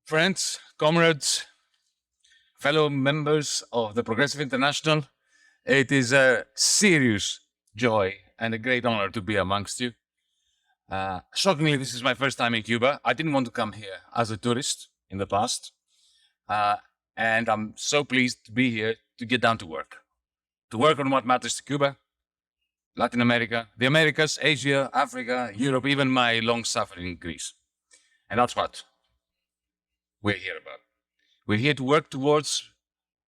Friends, comrades, fellow members of the Progressive International, it is a serious joy and a great honor to be amongst you. Shockingly, this is my first time in Cuba. I didn't want to come here as a tourist in the past. And I'm so pleased to be here to get down to work on what matters to Cuba, Latin America, the Americas, Asia, Africa, Europe, even my long-suffering Greece. And that's what we're here about. We're here to work towards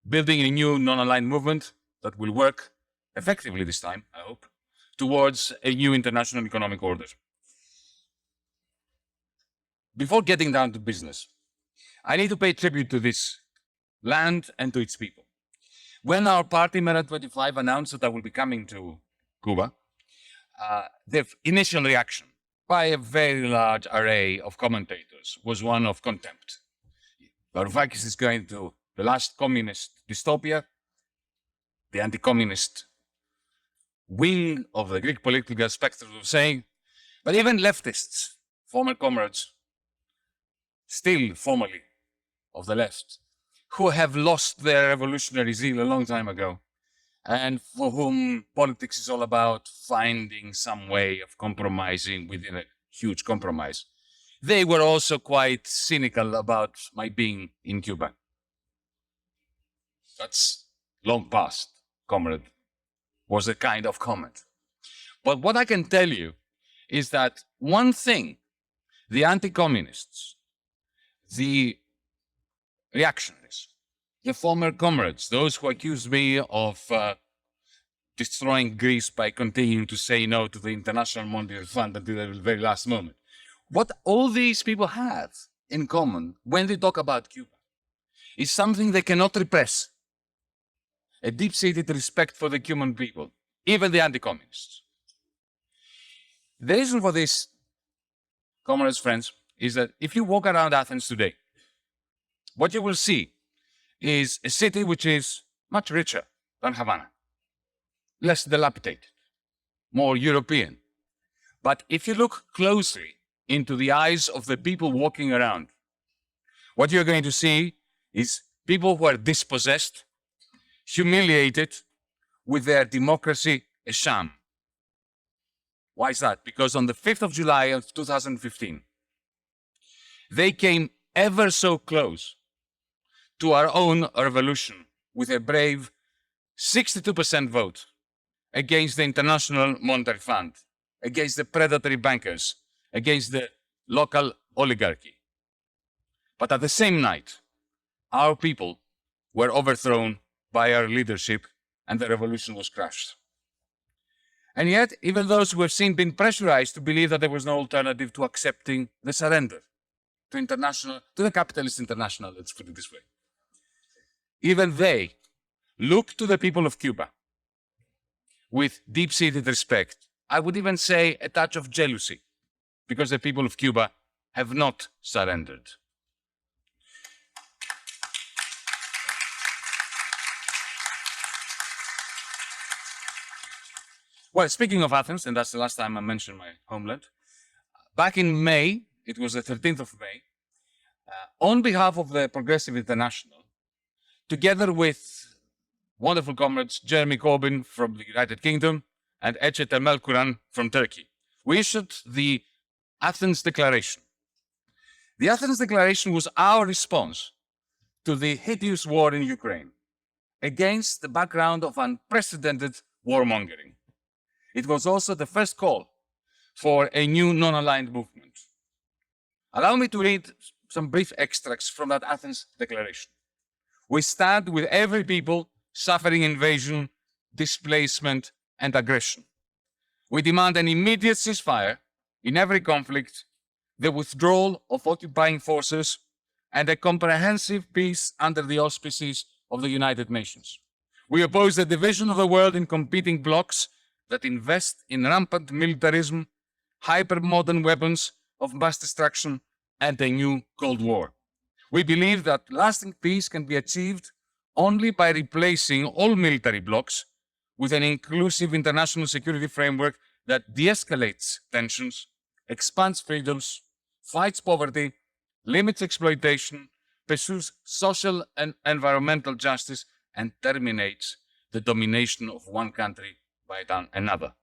building a new non-aligned movement that will work effectively this time, I hope, towards a new international economic order. Before getting down to business, I need to pay tribute to this land and to its people. When our party, Mera 25, announced that I will be coming to Cuba, the initial reaction by a very large array of commentators was one of contempt. Varoufakis is going to the last communist dystopia, the anti-communist wing of the Greek political spectrum was saying, but even leftists, former comrades, still formerly of the left, who have lost their revolutionary zeal a long time ago, and for whom politics is all about finding some way of compromising within a huge compromise. They were also quite cynical about my being in Cuba. That's long past, comrade, was a kind of comment. But what I can tell you is that one thing, the anti-communists, the reactionaries, the former comrades, those who accused me of destroying Greece by continuing to say no to the International Monetary Fund until the very last moment. What all these people have in common when they talk about Cuba is something they cannot repress. A deep-seated respect for the Cuban people, even the anti-communists. The reason for this, comrades, friends, is that if you walk around Athens today, what you will see is a city which is much richer than Havana, less dilapidated, more European. But if you look closely into the eyes of the people walking around, what you're going to see is people who are dispossessed, humiliated, with their democracy a sham. Why is that? Because on the 5th of July of 2015, they came ever so close to our own revolution with a brave 62% vote against the International Monetary Fund, against the predatory bankers, against the local oligarchy. But at the same night, our people were overthrown by our leadership and the revolution was crushed. And yet, even those who have seen been pressurized to believe that there was no alternative to accepting the surrender to the capitalist international, let's put it this way. Even they look to the people of Cuba with deep-seated respect. I would even say a touch of jealousy, because the people of Cuba have not surrendered. Well, speaking of Athens, and that's the last time I mentioned my homeland, back in May, it was the 13th of May, on behalf of the Progressive International, together with wonderful comrades Jeremy Corbyn from the United Kingdom and Ece Temelkuran from Turkey, we issued the Athens Declaration. The Athens Declaration was our response to the hideous war in Ukraine against the background of unprecedented warmongering. It was also the first call for a new non-aligned movement. Allow me to read some brief extracts from that Athens Declaration. We stand with every people suffering invasion, displacement, and aggression. We demand an immediate ceasefire in every conflict, the withdrawal of occupying forces, and a comprehensive peace under the auspices of the United Nations. We oppose the division of the world in competing blocs that invest in rampant militarism, hyper-modern weapons of mass destruction, and a new Cold War. We believe that lasting peace can be achieved only by replacing all military blocs with an inclusive international security framework that de-escalates tensions, expands freedoms, fights poverty, limits exploitation, pursues social and environmental justice, and terminates the domination of one country by another.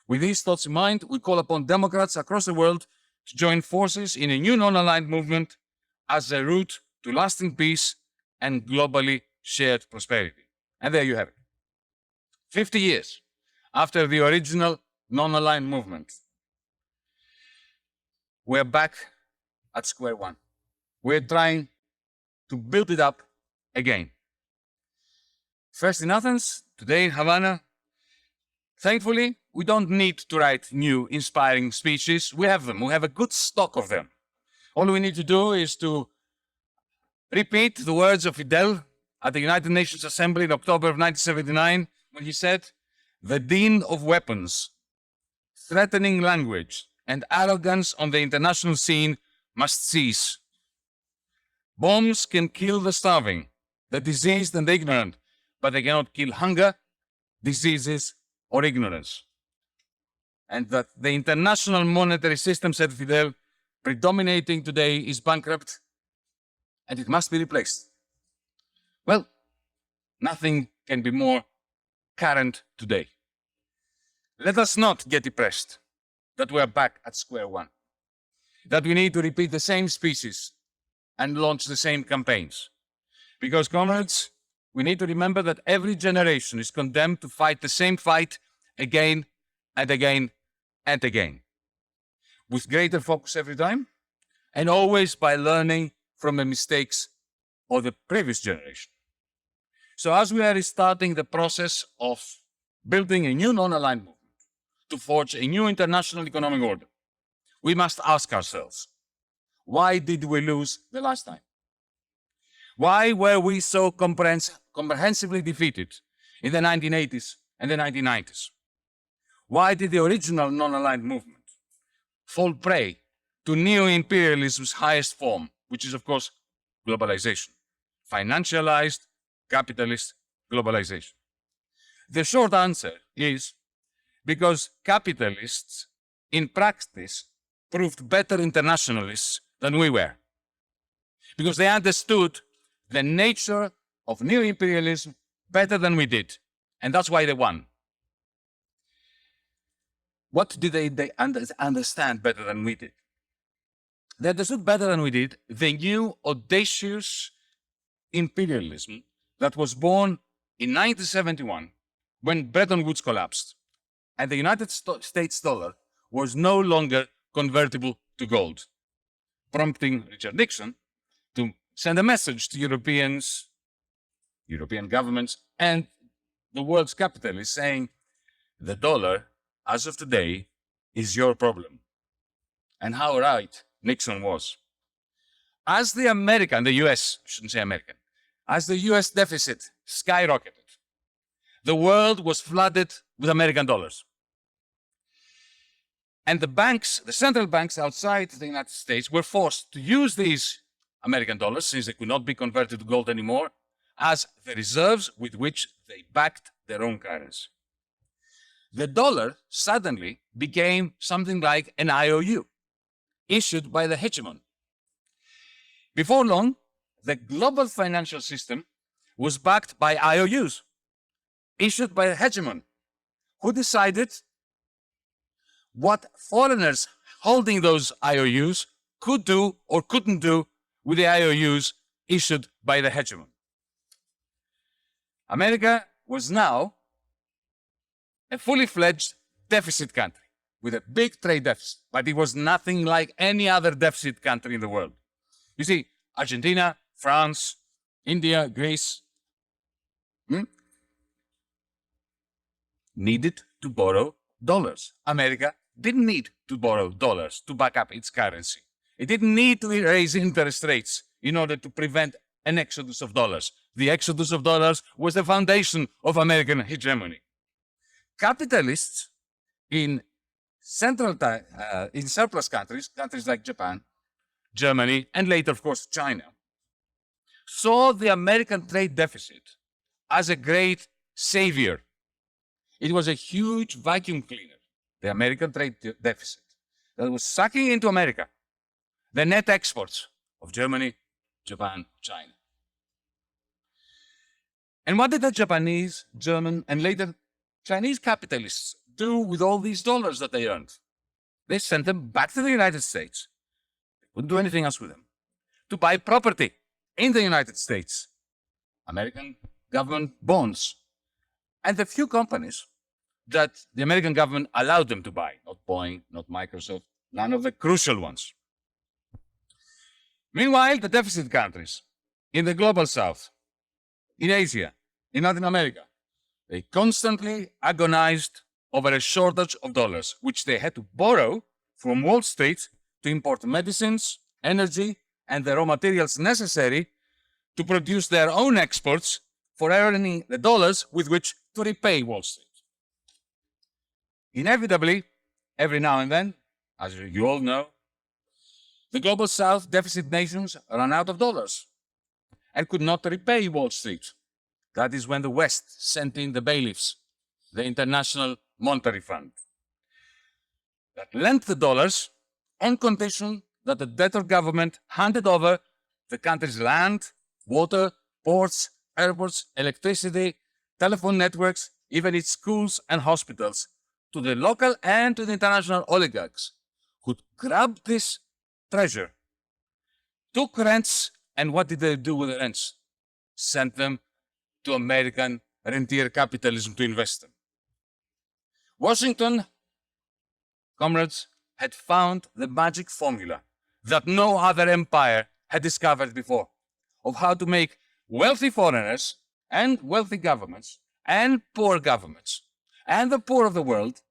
With these thoughts in mind, we call upon Democrats across the world to join forces in a new non-aligned movement as a route to lasting peace and globally shared prosperity. And there you have it. 50 years after the original non-aligned movement, we're back at square one. We're trying to build it up again. First in Athens, today in Havana. Thankfully, we don't need to write new, inspiring speeches. We have them. We have a good stock of them. All we need to do is to repeat the words of Fidel at the United Nations Assembly in October of 1979, when he said, "The din of weapons, threatening language, and arrogance on the international scene must cease. Bombs can kill the starving, the diseased and the ignorant, but they cannot kill hunger, diseases, or ignorance." And that the international monetary system, said Fidel, predominating today is bankrupt and it must be replaced. Well, nothing can be more current today. Let us not get depressed that we are back at square one, that we need to repeat the same speeches and launch the same campaigns. Because, comrades, we need to remember that every generation is condemned to fight the same fight again and again and again, with greater focus every time, and always by learning from the mistakes of the previous generation. So as we are restarting the process of building a new non-aligned movement to forge a new international economic order, we must ask ourselves, why did we lose the last time? Why were we so comprehensively defeated in the 1980s and the 1990s? Why did the original non-aligned movement fall prey to neo-imperialism's highest form, which is, of course, globalization, financialized, capitalist globalization? The short answer is because capitalists, in practice, proved better internationalists than we were. Because they understood the nature of neo-imperialism better than we did. And that's why they won. What did they understand better than we did? They understood better than we did the new audacious imperialism that was born in 1971 when Bretton Woods collapsed and the United States dollar was no longer convertible to gold, prompting Richard Nixon to send a message to Europeans, European governments, and the world's capitalists saying, the dollar, as of today, is your problem. And how right Nixon was. As the US, I shouldn't say American, as the US deficit skyrocketed, the world was flooded with American dollars. And the banks, the central banks outside the United States, were forced to use these American dollars, since they could not be converted to gold anymore, as the reserves with which they backed their own currency. The dollar suddenly became something like an IOU, issued by the hegemon. Before long, the global financial system was backed by IOUs, issued by the hegemon, who decided what foreigners holding those IOUs could do or couldn't do with the IOUs issued by the hegemon. America was now a fully fledged deficit country with a big trade deficit, but it was nothing like any other deficit country in the world. You see, Argentina, France, India, Greece needed to borrow dollars. America didn't need to borrow dollars to back up its currency. It didn't need to raise interest rates in order to prevent an exodus of dollars. The exodus of dollars was the foundation of American hegemony. Capitalists in surplus countries, countries like Japan, Germany, and later, of course, China, saw the American trade deficit as a great savior. It was a huge vacuum cleaner, the American trade deficit, that was sucking into America the net exports of Germany, Japan, China. And what did the Japanese, German, and later Chinese capitalists do with all these dollars that they earned? They sent them back to the United States. They couldn't do anything else with them. To buy property in the United States, American government bonds, and the few companies that the American government allowed them to buy, not Boeing, not Microsoft, none of the crucial ones. Meanwhile, the deficit countries in the global south, in Asia, in Latin America, they constantly agonized over a shortage of dollars, which they had to borrow from Wall Street to import medicines, energy, and the raw materials necessary to produce their own exports for earning the dollars with which to repay Wall Street. Inevitably, every now and then, as you all know, the global south deficit nations ran out of dollars and could not repay Wall Street. That is when the West sent in the bailiffs, the International Monetary Fund, that lent the dollars on condition that the debtor government handed over the country's land, water, ports, airports, electricity, telephone networks, even its schools and hospitals, to the local and to the international oligarchs, who'd grabbed this treasure, took rents, and what did they do with the rents? Sent them to American rentier capitalism to invest them. Washington, comrades, had found the magic formula that no other empire had discovered before, of how to make wealthy foreigners and wealthy governments and poor governments and the poor of the world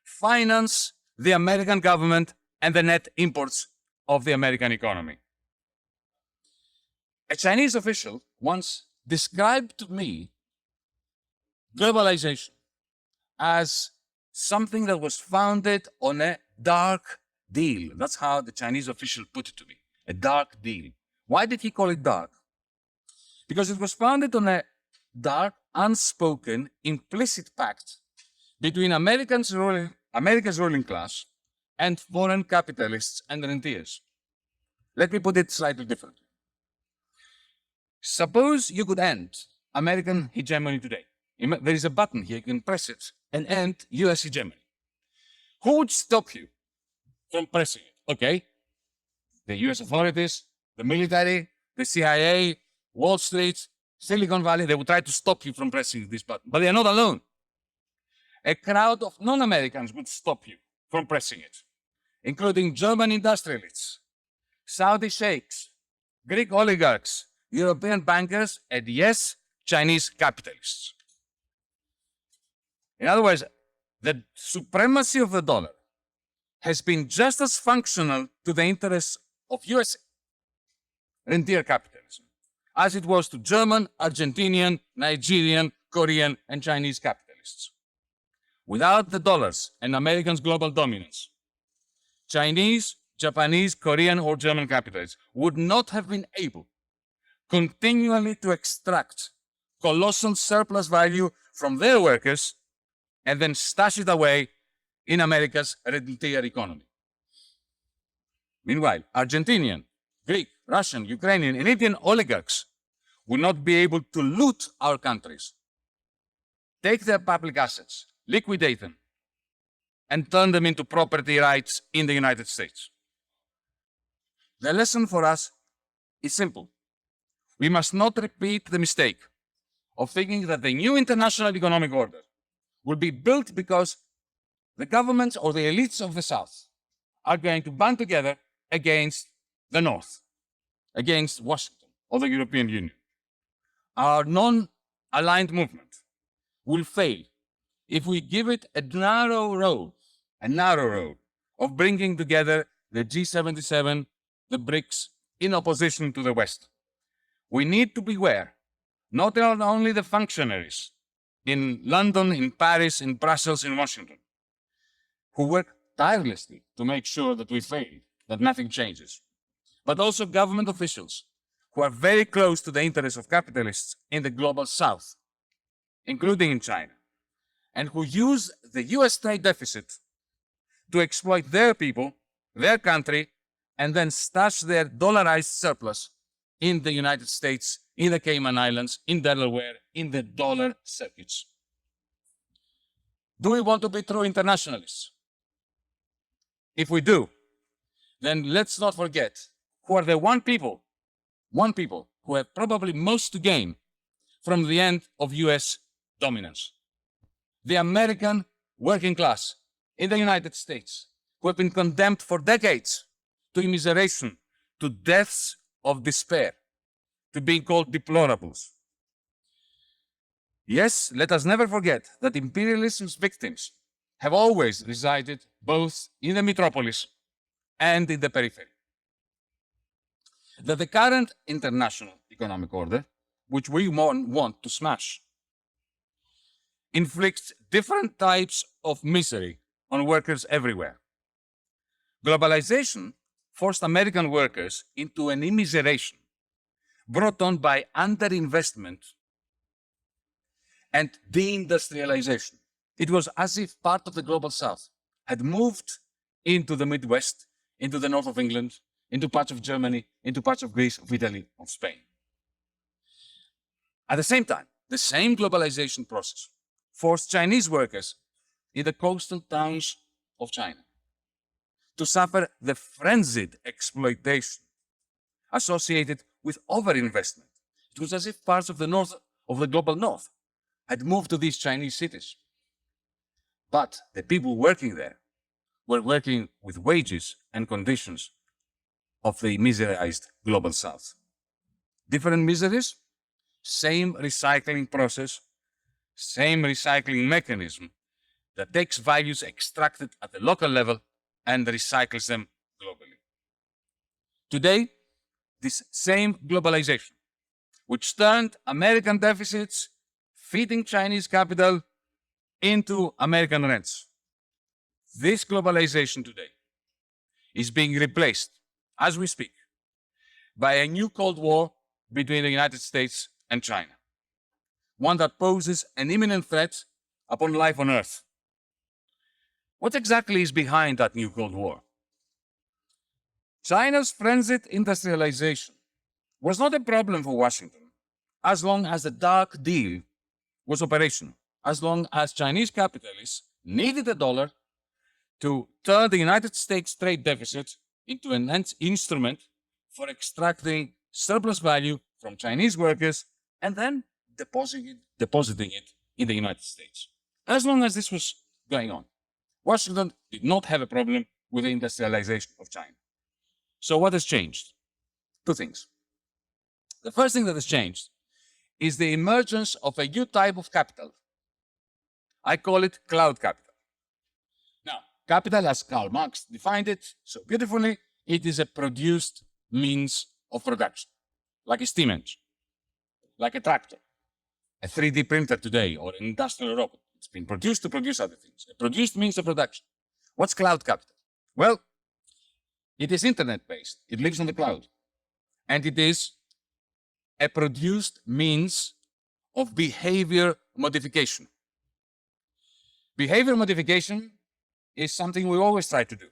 finance the American government and the net imports of the American economy. A Chinese official once described to me globalization as something that was founded on a dark deal. That's how the Chinese official put it to me, a dark deal. Why did he call it dark? Because it was founded on a dark, unspoken, implicit pact between America's ruling class and foreign capitalists and rentiers. Let me put it slightly differently. Suppose you could end American hegemony today. There is a button here, you can press it and end US hegemony. Who would stop you from pressing it? Okay, the US authorities, the military, the CIA, Wall Street, Silicon Valley, they would try to stop you from pressing this button. But they are not alone. A crowd of non-Americans would stop you from pressing it, including German industrialists, Saudi sheikhs, Greek oligarchs, European bankers, and yes, Chinese capitalists. In other words, the supremacy of the dollar has been just as functional to the interests of US rentier capitalism as it was to German, Argentinian, Nigerian, Korean, and Chinese capitalists. Without the dollars and Americans' global dominance, Chinese, Japanese, Korean, or German capitalists would not have been able continually to extract colossal surplus value from their workers and then stash it away in America's rentier economy. Meanwhile, Argentinian, Greek, Russian, Ukrainian, and Indian oligarchs would not be able to loot our countries, take their public assets, liquidate them, and turn them into property rights in the United States. The lesson for us is simple. We must not repeat the mistake of thinking that the new international economic order will be built because the governments or the elites of the South are going to band together against the North, against Washington or the European Union. Our non-aligned movement will fail if we give it a narrow road of bringing together the G77, the BRICS, in opposition to the West. We need to beware not only the functionaries in London, in Paris, in Brussels, in Washington, who work tirelessly to make sure that we fail, that nothing changes, but also government officials who are very close to the interests of capitalists in the global South, including in China, and who use the US trade deficit to exploit their people, their country, and then stash their dollarized surplus in the United States, in the Cayman Islands, in Delaware, in the dollar circuits. Do we want to be true internationalists? If we do, then let's not forget who are the one people who have probably most to gain from the end of US dominance. The American working class in the United States, who have been condemned for decades to immiseration, to deaths of despair, to being called deplorables. Yes, let us never forget that imperialism's victims have always resided both in the metropolis and in the periphery. That the current international economic order, which we want to smash, inflicts different types of misery on workers everywhere. Globalization forced American workers into an immiseration brought on by underinvestment and deindustrialization. It was as if part of the global south had moved into the Midwest, into the north of England, into parts of Germany, into parts of Greece, of Italy, of Spain. At the same time, the same globalization process forced Chinese workers in the coastal towns of China to suffer the frenzied exploitation associated with overinvestment. It was as if parts of the north, of the global north, had moved to these Chinese cities. But the people working there were working with wages and conditions of the miserized global south. Different miseries, same recycling process, same recycling mechanism that takes values extracted at the local level and recycles them globally. Today, this same globalization, which turned American deficits feeding Chinese capital into American rents. This globalization today is being replaced, as we speak, by a new Cold War between the United States and China, one that poses an imminent threat upon life on Earth. What exactly is behind that new Cold War? China's frenzied industrialization was not a problem for Washington as long as the dark deal was operational, as long as Chinese capitalists needed the dollar to turn the United States trade deficit into an instrument for extracting surplus value from Chinese workers and then depositing it in the United States. As long as this was going on, Washington did not have a problem with the industrialization of China. So what has changed? Two things. The first thing that has changed is the emergence of a new type of capital. I call it cloud capital. Now, capital, as Karl Marx defined it so beautifully, it is a produced means of production, like a steam engine, like a tractor, a 3D printer today, or an industrial robot. It's been produced to produce other things, a produced means of production. What's cloud capital? Well, it is internet-based. It lives on the cloud. And it is a produced means of behavior modification. Behavior modification is something we always try to do.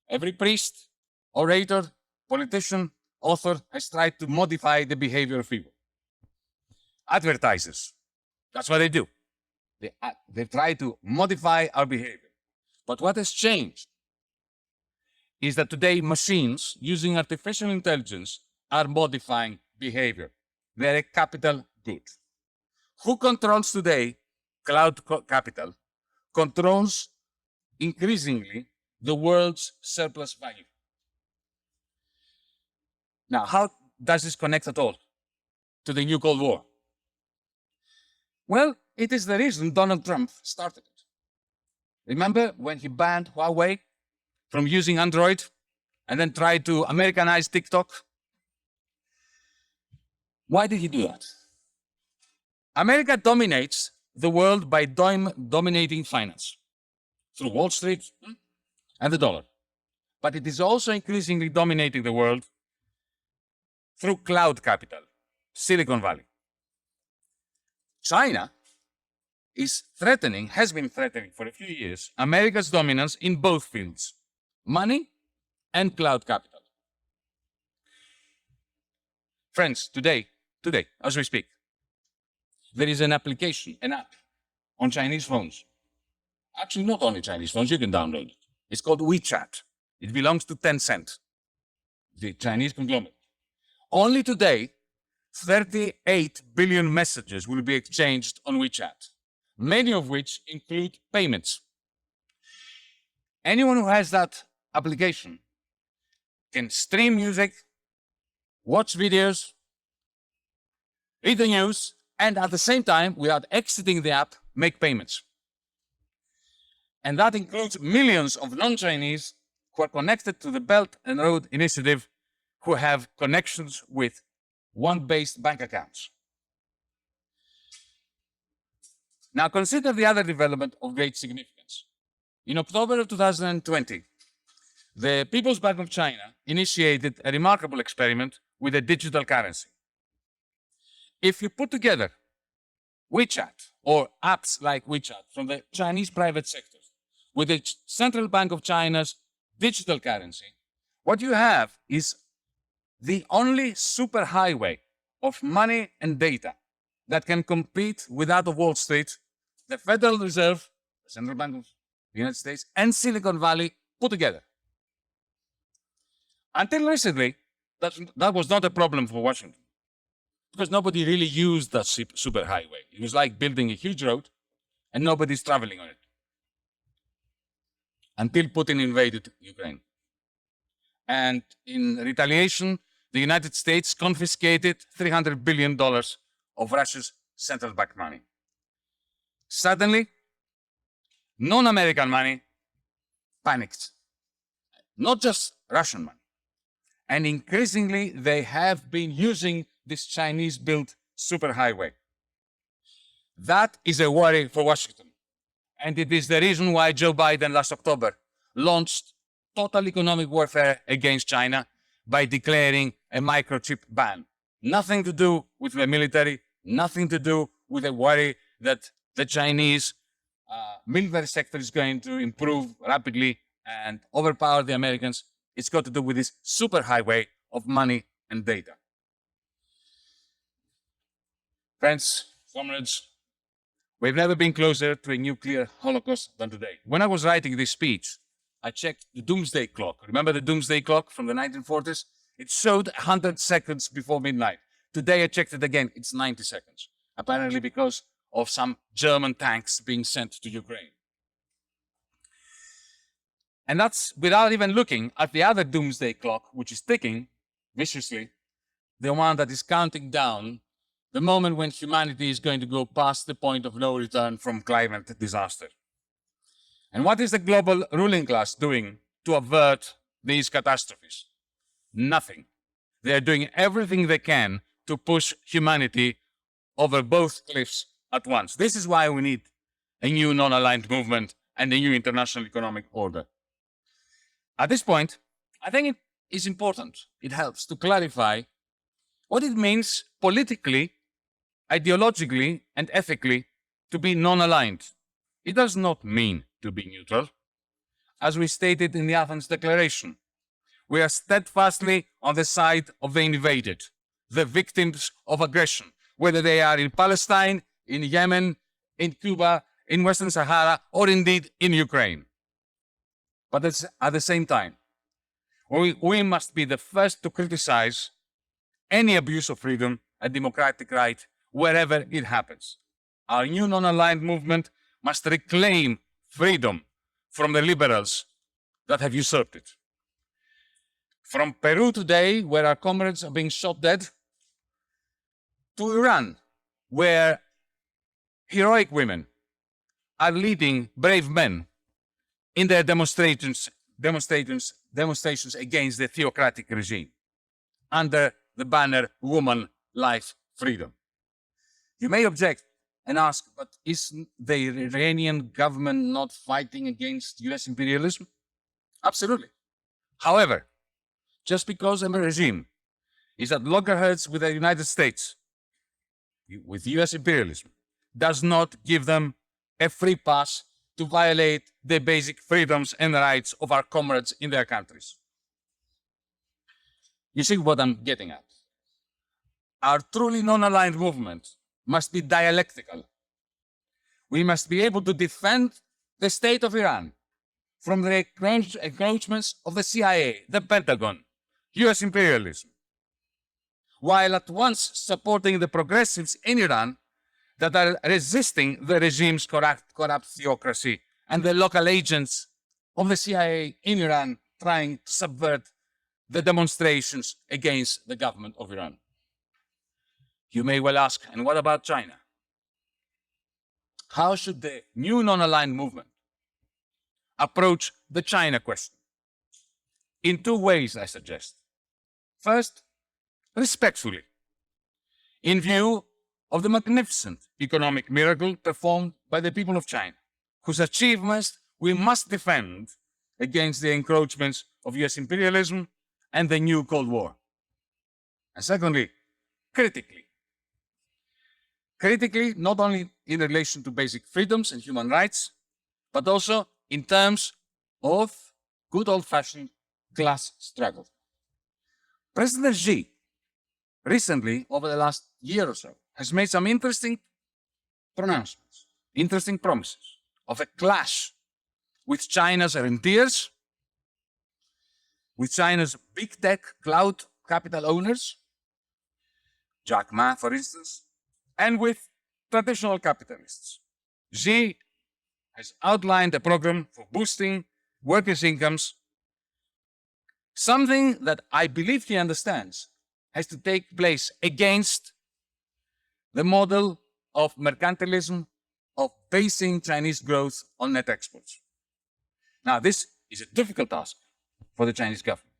Every priest, orator, politician, author has tried to modify the behavior of people. Advertisers, that's what they do. They try to modify our behavior. But what has changed is that today machines using artificial intelligence are modifying behavior. They're a capital good. Who controls today cloud capital? Controls increasingly the world's surplus value. Now, how does this connect at all to the new Cold War? Well, it is the reason Donald Trump started it. Remember when he banned Huawei from using Android and then tried to Americanize TikTok? Why did he do that? America dominates the world by dominating finance through Wall Street and the dollar. But it is also increasingly dominating the world through cloud capital, Silicon Valley. China has been threatening for a few years, America's dominance in both fields, money and cloud capital. Friends, today, as we speak, there is an application, an app on Chinese phones. Actually, not only Chinese phones, you can download it. It's called WeChat. It belongs to Tencent, the Chinese conglomerate. Only today, 38 billion messages will be exchanged on WeChat, many of which include payments. Anyone who has that application can stream music, watch videos, read the news, and at the same time, without exiting the app, make payments. And that includes millions of non-Chinese who are connected to the Belt and Road Initiative, who have connections with one-based bank accounts. Now consider the other development of great significance. In October of 2020, the People's Bank of China initiated a remarkable experiment with a digital currency. If you put together WeChat or apps like WeChat from the Chinese private sector with the Central Bank of China's digital currency, what you have is the only superhighway of money and data that can compete with that of Wall Street, the Federal Reserve, the Central Bank of the United States, and Silicon Valley put together. Until recently, that was not a problem for Washington, because nobody really used that superhighway. It was like building a huge road, and nobody's traveling on it. Until Putin invaded Ukraine. And in retaliation, the United States confiscated $300 billion of Russia's central bank money. Suddenly, non-American money panicked. Not just Russian money. And increasingly, they have been using this Chinese-built superhighway. That is a worry for Washington. And it is the reason why Joe Biden last October launched total economic warfare against China by declaring a microchip ban. Nothing to do with the military, nothing to do with a worry that the Chinese military sector is going to improve rapidly and overpower the Americans. It's got to do with this superhighway of money and data. Friends, comrades, we've never been closer to a nuclear holocaust than today. When I was writing this speech, I checked the doomsday clock. Remember the doomsday clock from the 1940s? It showed 100 seconds before midnight. Today I checked it again, it's 90 seconds. Apparently because of some German tanks being sent to Ukraine. And that's without even looking at the other doomsday clock, which is ticking viciously, the one that is counting down the moment when humanity is going to go past the point of no return from climate disaster. And what is the global ruling class doing to avert these catastrophes? Nothing. They are doing everything they can to push humanity over both cliffs at once. This is why we need a new non-aligned movement and a new international economic order. At this point, I think it is important, it helps to clarify what it means politically, ideologically, and ethically to be non-aligned. It does not mean to be neutral. As we stated in the Athens Declaration, we are steadfastly on the side of the invaded, the victims of aggression, whether they are in Palestine, in Yemen, in Cuba, in Western Sahara, or indeed in Ukraine. But at the same time, we must be the first to criticize any abuse of freedom and democratic right wherever it happens. Our new non-aligned movement must reclaim freedom from the liberals that have usurped it. From Peru today, where our comrades are being shot dead, to Iran, where heroic women are leading brave men in their demonstrations against the theocratic regime under the banner Woman, Life, Freedom. You may object and ask, but is the Iranian government not fighting against US imperialism? Absolutely. However, just because a regime is at loggerheads with the United States, with US imperialism, does not give them a free pass to violate the basic freedoms and rights of our comrades in their countries. You see what I'm getting at? Our truly non-aligned movement must be dialectical. We must be able to defend the state of Iran from the encroachments of the CIA, the Pentagon, US imperialism, while at once supporting the progressives in Iran that are resisting the regime's corrupt theocracy and the local agents of the CIA in Iran trying to subvert the demonstrations against the government of Iran. You may well ask, and what about China? How should the new non-aligned movement approach the China question? In two ways, I suggest. First, respectfully, in view of the magnificent economic miracle performed by the people of China, whose achievements we must defend against the encroachments of US imperialism and the new Cold War. And secondly, critically, not only in relation to basic freedoms and human rights, but also in terms of good old-fashioned class struggle. President Xi, recently, over the last year or so, has made some interesting pronouncements, interesting promises of a clash with China's rentiers, with China's big tech cloud capital owners, Jack Ma, for instance, and with traditional capitalists. Xi has outlined a program for boosting workers' incomes, something that I believe he understands has to take place against the model of mercantilism, of basing Chinese growth on net exports. Now, this is a difficult task for the Chinese government,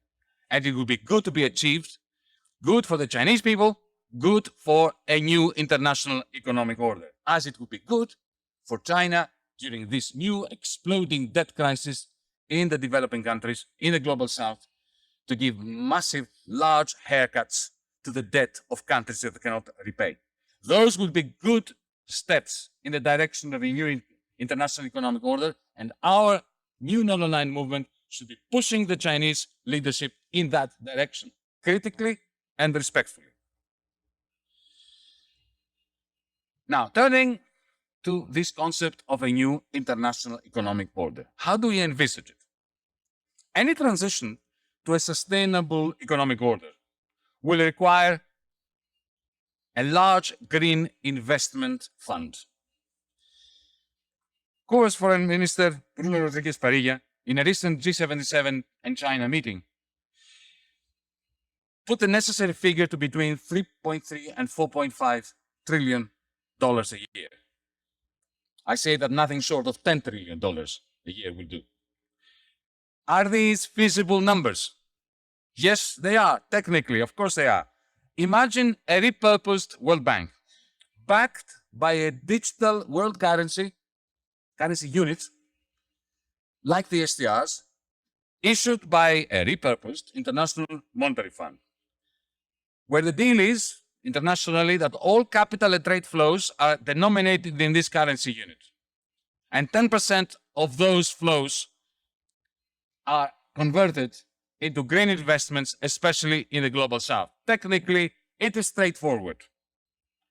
and it would be good to be achieved, good for the Chinese people, good for a new international economic order, as it would be good for China during this new exploding debt crisis in the developing countries, in the global south, to give massive, large haircuts to the debt of countries that cannot repay. Those would be good steps in the direction of a new international economic order, and our new non-aligned movement should be pushing the Chinese leadership in that direction, critically and respectfully. Now, turning to this concept of a new international economic order, how do we envisage it? Any transition to a sustainable economic order will require a large green investment fund. Cuba's Foreign Minister Bruno Rodriguez Parilla, in a recent G77 and China meeting, put the necessary figure to between 3.3 and 4.5 trillion dollars a year. I say that nothing short of $10 trillion a year will do. Are these feasible numbers? Yes, they are. Technically, of course they are. Imagine a repurposed World Bank, backed by a digital world currency unit, like the STRs, issued by a repurposed International Monetary Fund, where the deal is, internationally, that all capital and trade flows are denominated in this currency unit. And 10% of those flows are converted into green investments, especially in the global south. Technically, it is straightforward.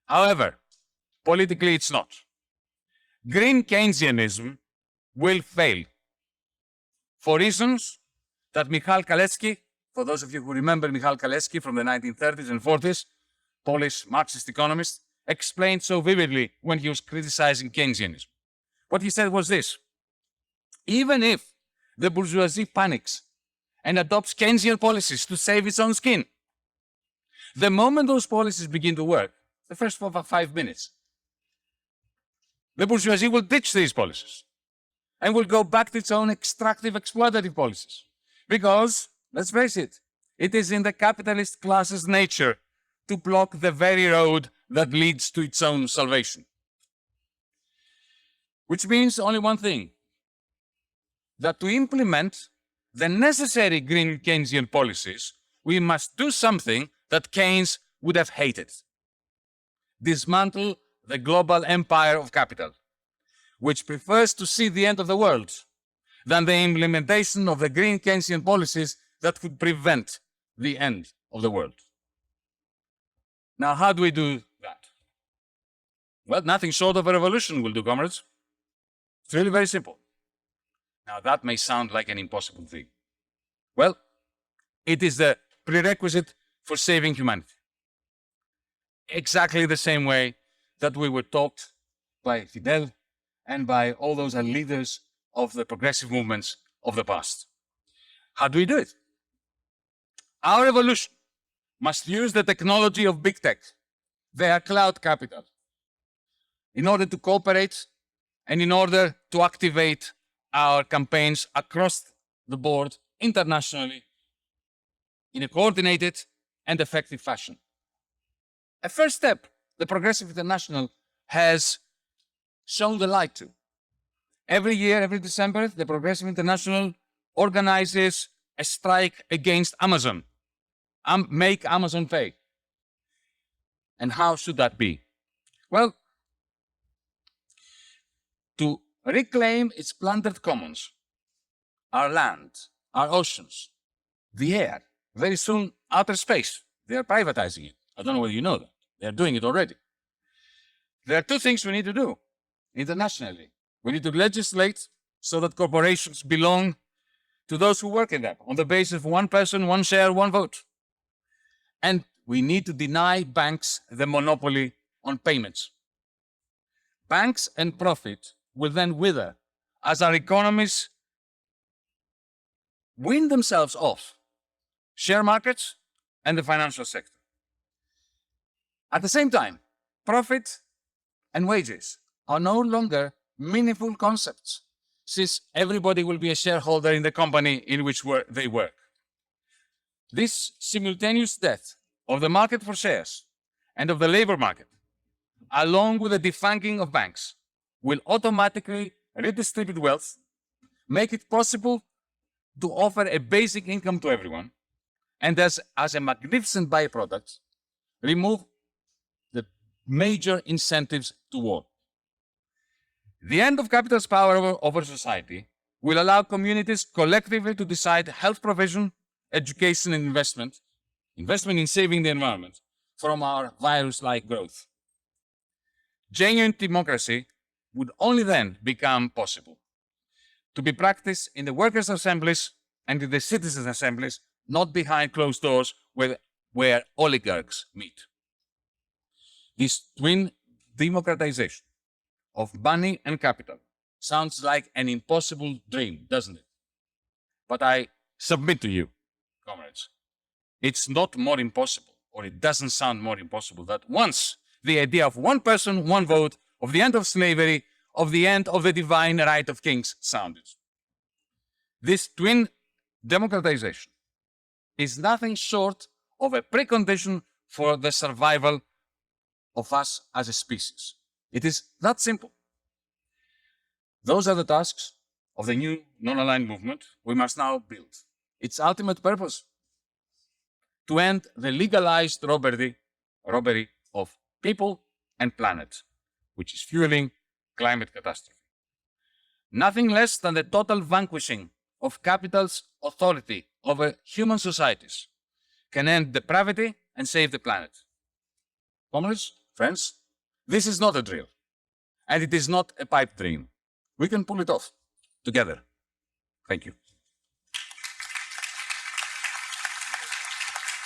However, politically, it's not. Green Keynesianism will fail for reasons that Michal Kalecki, for those of you who remember Michal Kalecki from the 1930s and 40s, Polish Marxist economist, explained so vividly when he was criticizing Keynesianism. What he said was this: even if the bourgeoisie panics and adopts Keynesian policies to save its own skin, the moment those policies begin to work, the first 4 or 5 minutes, the bourgeoisie will ditch these policies and will go back to its own extractive, exploitative policies. Because, let's face it, it is in the capitalist class's nature to block the very road that leads to its own salvation. Which means only one thing: that to implement the necessary green Keynesian policies, we must do something that Keynes would have hated: dismantle the global empire of capital, which prefers to see the end of the world than the implementation of the green Keynesian policies that would prevent the end of the world. Now, how do we do that? Well, nothing short of a revolution will do, comrades. It's really very simple. Now, that may sound like an impossible thing. Well, it is the prerequisite for saving humanity. Exactly the same way that we were taught by Fidel and by all those leaders of the progressive movements of the past. How do we do it? Our revolution must use the technology of big tech, their cloud capital, in order to cooperate and in order to activate our campaigns across the board internationally in a coordinated and effective fashion. A first step the Progressive International has shown the light to. Every year, every December, the Progressive International organizes a strike against Amazon. Make Amazon pay. And how should that be? Well, to reclaim its plundered commons, our land, our oceans, the air, very soon outer space. They are privatizing it. I don't know whether you know that. They are doing it already. There are two things we need to do internationally. We need to legislate so that corporations belong to those who work in them on the basis of one person, one share, one vote. And we need to deny banks the monopoly on payments. Banks and profit will then wither as our economies wean themselves off share markets and the financial sector. At the same time, profit and wages are no longer meaningful concepts, since everybody will be a shareholder in the company in which they work. This simultaneous death of the market for shares and of the labor market, along with the defanging of banks, will automatically redistribute wealth, make it possible to offer a basic income to everyone, and as a magnificent byproduct, remove the major incentives to war. The end of capital's power over society will allow communities collectively to decide health provision, education, and investment in saving the environment from our virus-like growth. Genuine democracy would only then become possible, to be practiced in the workers' assemblies and in the citizens' assemblies, not behind closed doors where oligarchs meet. This twin democratization of money and capital sounds like an impossible dream, doesn't it? But I submit to you, comrades, it's not more impossible, or it doesn't sound more impossible, that once the idea of one person, one vote, of the end of slavery, of the end of the divine right of kings sounded. This twin democratization is nothing short of a precondition for the survival of us as a species. It is that simple. Those are the tasks of the new non-aligned movement we must now build. Its ultimate purpose: to end the legalized robbery of people and planet, which is fueling climate catastrophe. Nothing less than the total vanquishing of capital's authority over human societies can end depravity and save the planet. Comrades, friends, this is not a drill, and it is not a pipe dream. We can pull it off together. Thank you.